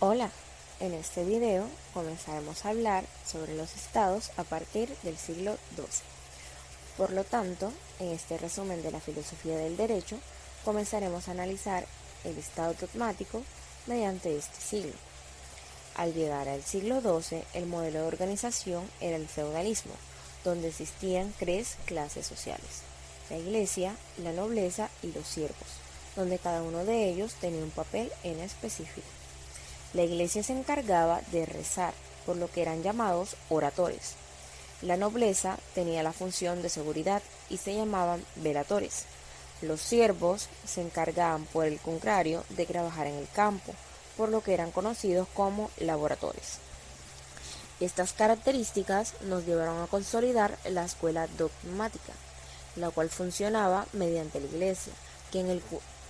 Hola, en este video comenzaremos a hablar sobre los estados a partir del siglo XII. Por lo tanto, en este resumen de la filosofía del derecho, comenzaremos a analizar el estado dogmático mediante este siglo. Al llegar al siglo XII, el modelo de organización era el feudalismo, donde existían tres clases sociales: la iglesia, la nobleza y los siervos, donde cada uno de ellos tenía un papel en específico. La iglesia se encargaba de rezar, por lo que eran llamados oradores. La nobleza tenía la función de seguridad y se llamaban veladores. Los siervos se encargaban, por el contrario, de trabajar en el campo, por lo que eran conocidos como laboradores. Estas características nos llevaron a consolidar la escuela dogmática, la cual funcionaba mediante la iglesia,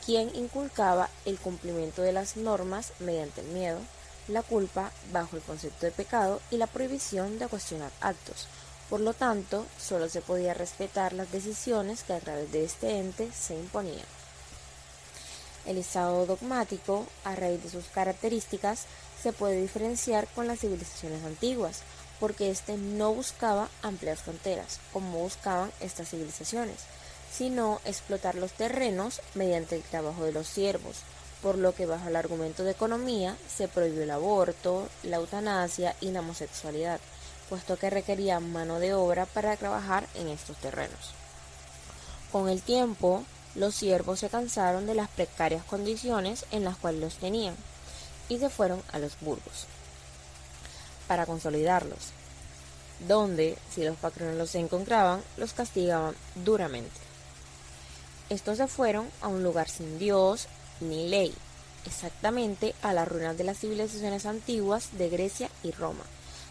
quien inculcaba el cumplimiento de las normas mediante el miedo, la culpa bajo el concepto de pecado y la prohibición de cuestionar actos. Por lo tanto, solo se podía respetar las decisiones que a través de este ente se imponían. El estado dogmático, a raíz de sus características, se puede diferenciar con las civilizaciones antiguas, porque éste no buscaba ampliar fronteras, como buscaban estas civilizaciones, sino explotar los terrenos mediante el trabajo de los siervos, por lo que bajo el argumento de economía se prohibió el aborto, la eutanasia y la homosexualidad, puesto que requerían mano de obra para trabajar en estos terrenos. Con el tiempo, los siervos se cansaron de las precarias condiciones en las cuales los tenían y se fueron a los burgos para consolidarlos, donde, si los patronos los encontraban, los castigaban duramente. Estos se fueron a un lugar sin Dios ni ley, exactamente a las ruinas de las civilizaciones antiguas de Grecia y Roma,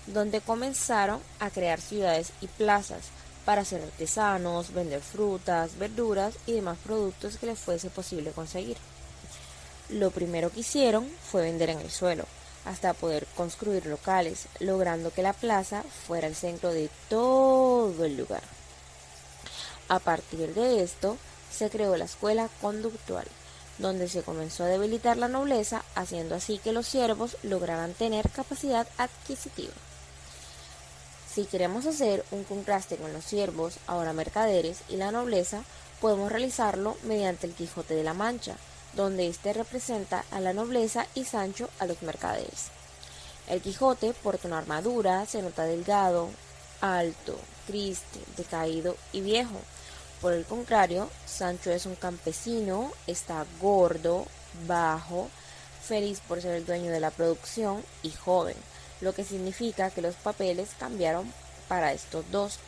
donde comenzaron a crear ciudades y plazas para ser artesanos, vender frutas, verduras y demás productos que les fuese posible conseguir. Lo primero que hicieron fue vender en el suelo, hasta poder construir locales, logrando que la plaza fuera el centro de todo el lugar. A partir de esto, se creó la escuela conductual, donde se comenzó a debilitar la nobleza, haciendo así que los siervos lograran tener capacidad adquisitiva. Si queremos hacer un contraste con los siervos, ahora mercaderes, y la nobleza, podemos realizarlo mediante el Quijote de la Mancha, donde éste representa a la nobleza y Sancho a los mercaderes. El Quijote porta una armadura, se nota delgado, alto, triste, decaído y viejo. Por el contrario, Sancho es un campesino, está gordo, bajo, feliz por ser el dueño de la producción y joven, lo que significa que los papeles cambiaron para estos dos.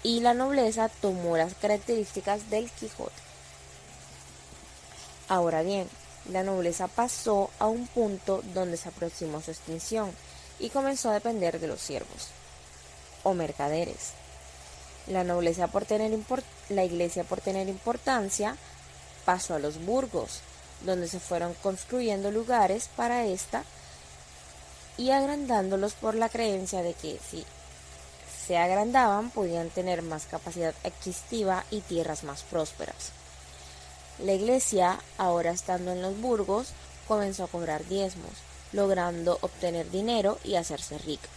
Y la nobleza tomó las características del Quijote. Ahora bien, la nobleza pasó a un punto donde se aproximó su extinción y comenzó a depender de los siervos o mercaderes. La nobleza la iglesia, por tener importancia, pasó a los burgos, donde se fueron construyendo lugares para esta y agrandándolos por la creencia de que si se agrandaban podían tener más capacidad adquisitiva y tierras más prósperas. La iglesia, ahora estando en los burgos, comenzó a cobrar diezmos, logrando obtener dinero y hacerse rica.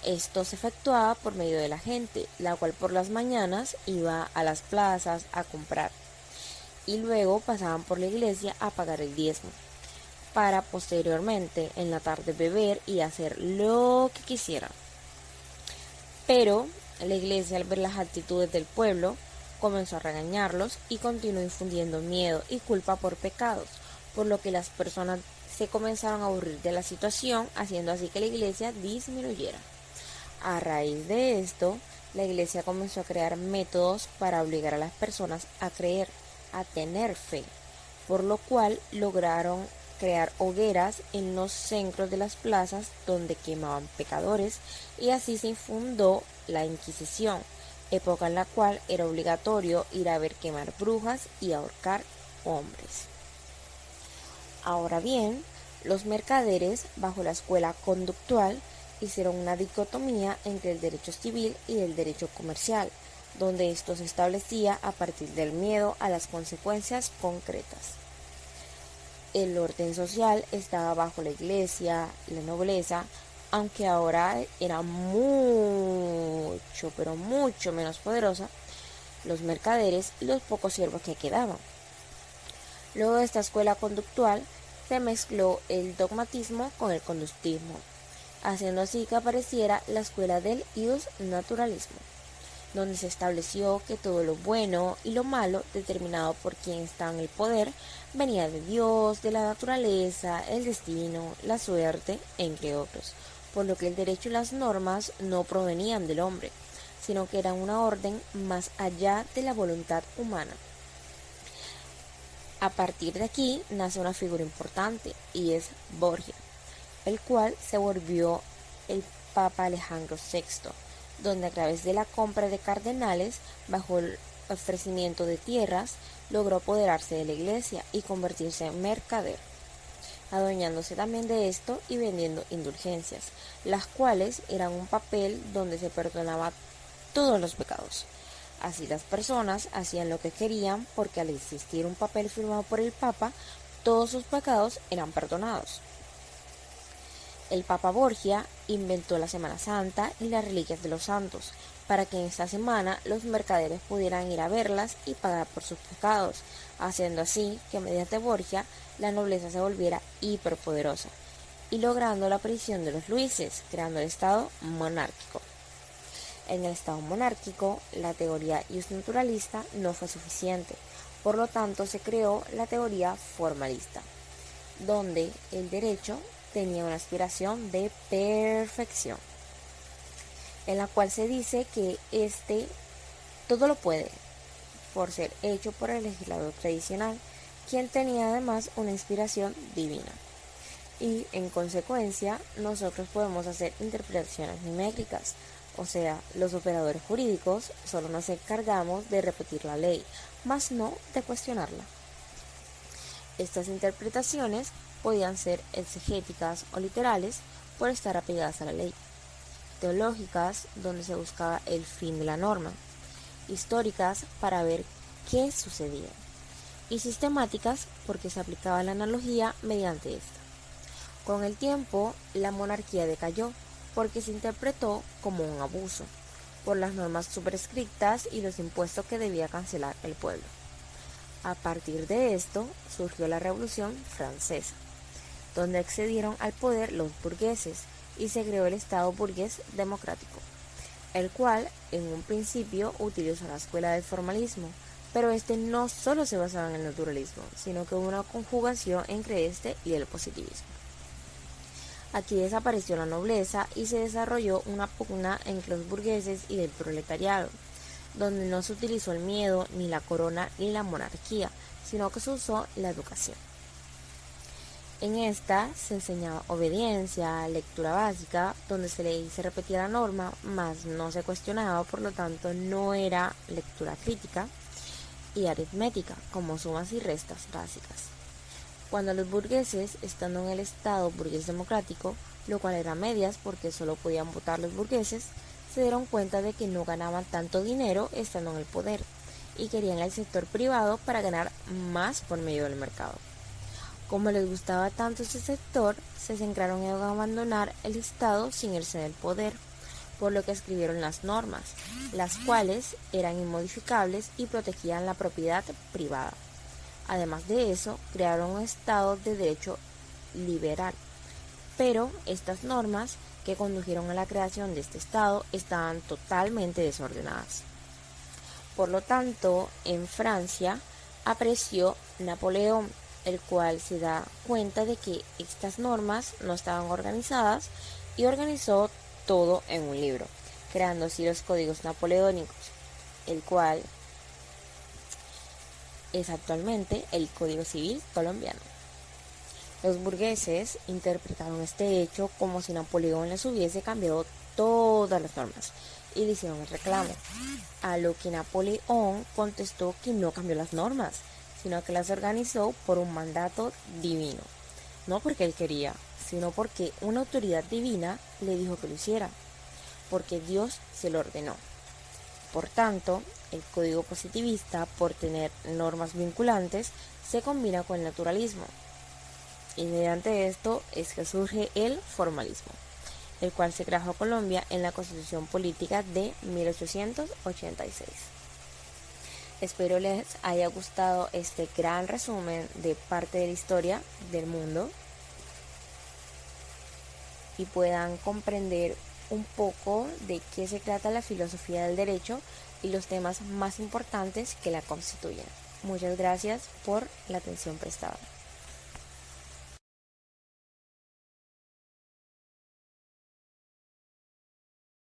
Esto se efectuaba por medio de la gente, la cual por las mañanas iba a las plazas a comprar y luego pasaban por la iglesia a pagar el diezmo, para posteriormente en la tarde beber y hacer lo que quisieran. Pero la iglesia, al ver las actitudes del pueblo, comenzó a regañarlos y continuó infundiendo miedo y culpa por pecados, por lo que las personas se comenzaron a aburrir de la situación, haciendo así que la iglesia disminuyera. A raíz de esto, la iglesia comenzó a crear métodos para obligar a las personas a creer, a tener fe, por lo cual lograron crear hogueras en los centros de las plazas donde quemaban pecadores, y así se fundó la Inquisición, época en la cual era obligatorio ir a ver quemar brujas y ahorcar hombres. Ahora bien, los mercaderes, bajo la escuela conductual, hicieron una dicotomía entre el derecho civil y el derecho comercial, donde esto se establecía a partir del miedo a las consecuencias concretas. el orden social estaba bajo la iglesia, la nobleza, aunque ahora era mucho, pero mucho menos poderosa, los mercaderes y los pocos siervos que quedaban. Luego de esta escuela conductual se mezcló el dogmatismo con el conductismo, haciendo así que apareciera la escuela del ius naturalismo, donde se estableció que todo lo bueno y lo malo determinado por quien está en el poder venía de Dios, de la naturaleza, el destino, la suerte, entre otros, por lo que el derecho y las normas no provenían del hombre, sino que eran una orden más allá de la voluntad humana. A partir de aquí nace una figura importante y es Borgia, el cual se volvió el Papa Alejandro VI, donde a través de la compra de cardenales, bajo el ofrecimiento de tierras, logró apoderarse de la iglesia y convertirse en mercader, adueñándose también de esto y vendiendo indulgencias, las cuales eran un papel donde se perdonaba todos los pecados. Así las personas hacían lo que querían porque al existir un papel firmado por el Papa, todos sus pecados eran perdonados. El Papa Borgia inventó la Semana Santa y las reliquias de los santos, para que en esta semana los mercaderes pudieran ir a verlas y pagar por sus pecados, haciendo así que mediante Borgia la nobleza se volviera hiperpoderosa, y logrando la aparición de los Luises, creando el Estado monárquico. En el Estado monárquico, la teoría iusnaturalista no fue suficiente, por lo tanto se creó la teoría formalista, donde el derecho tenía una aspiración de perfección, en la cual se dice que éste todo lo puede, por ser hecho por el legislador tradicional, quien tenía además una inspiración divina. Y en consecuencia, nosotros podemos hacer interpretaciones numéricas, o sea, los operadores jurídicos solo nos encargamos de repetir la ley, mas no de cuestionarla. Estas interpretaciones podían ser exegéticas o literales por estar apegadas a la ley, teológicas donde se buscaba el fin de la norma, históricas para ver qué sucedía, y sistemáticas porque se aplicaba la analogía mediante esta. Con el tiempo, la monarquía decayó porque se interpretó como un abuso por las normas superestrictas y los impuestos que debía cancelar el pueblo. A partir de esto surgió la Revolución Francesa, donde accedieron al poder los burgueses y se creó el Estado burgués democrático, el cual en un principio utilizó la escuela del formalismo, pero este no solo se basaba en el naturalismo, sino que hubo una conjugación entre este y el positivismo. Aquí desapareció la nobleza y se desarrolló una pugna entre los burgueses y el proletariado, donde no se utilizó el miedo, ni la corona, ni la monarquía, sino que se usó la educación. En esta se enseñaba obediencia, lectura básica, donde se repetía la norma, mas no se cuestionaba, por lo tanto no era lectura crítica, y aritmética, como sumas y restas básicas. Cuando los burgueses, estando en el Estado burgués democrático, lo cual era medias porque solo podían votar los burgueses, se dieron cuenta de que no ganaban tanto dinero estando en el poder y querían el sector privado para ganar más por medio del mercado. Como les gustaba tanto ese sector, se centraron en abandonar el Estado sin irse del poder, por lo que escribieron las normas, las cuales eran inmodificables y protegían la propiedad privada. Además de eso, crearon un Estado de derecho liberal, pero estas normas que condujeron a la creación de este Estado estaban totalmente desordenadas. Por lo tanto, en Francia apareció Napoleón, el cual se da cuenta de que estas normas no estaban organizadas y organizó todo en un libro, creando así los códigos napoleónicos, el cual es actualmente el Código Civil colombiano. Los burgueses interpretaron este hecho como si Napoleón les hubiese cambiado todas las normas y le hicieron el reclamo, a lo que Napoleón contestó que no cambió las normas, sino que las organizó por un mandato divino, no porque él quería, sino porque una autoridad divina le dijo que lo hiciera, porque Dios se lo ordenó. Por tanto, el código positivista, por tener normas vinculantes, se combina con el naturalismo, Y mediante esto es que surge el formalismo, el cual se trajo a Colombia en la Constitución Política de 1886. Espero les haya gustado este gran resumen de parte de la historia del mundo y puedan comprender un poco de qué se trata la filosofía del derecho y los temas más importantes que la constituyen. Muchas gracias por la atención prestada.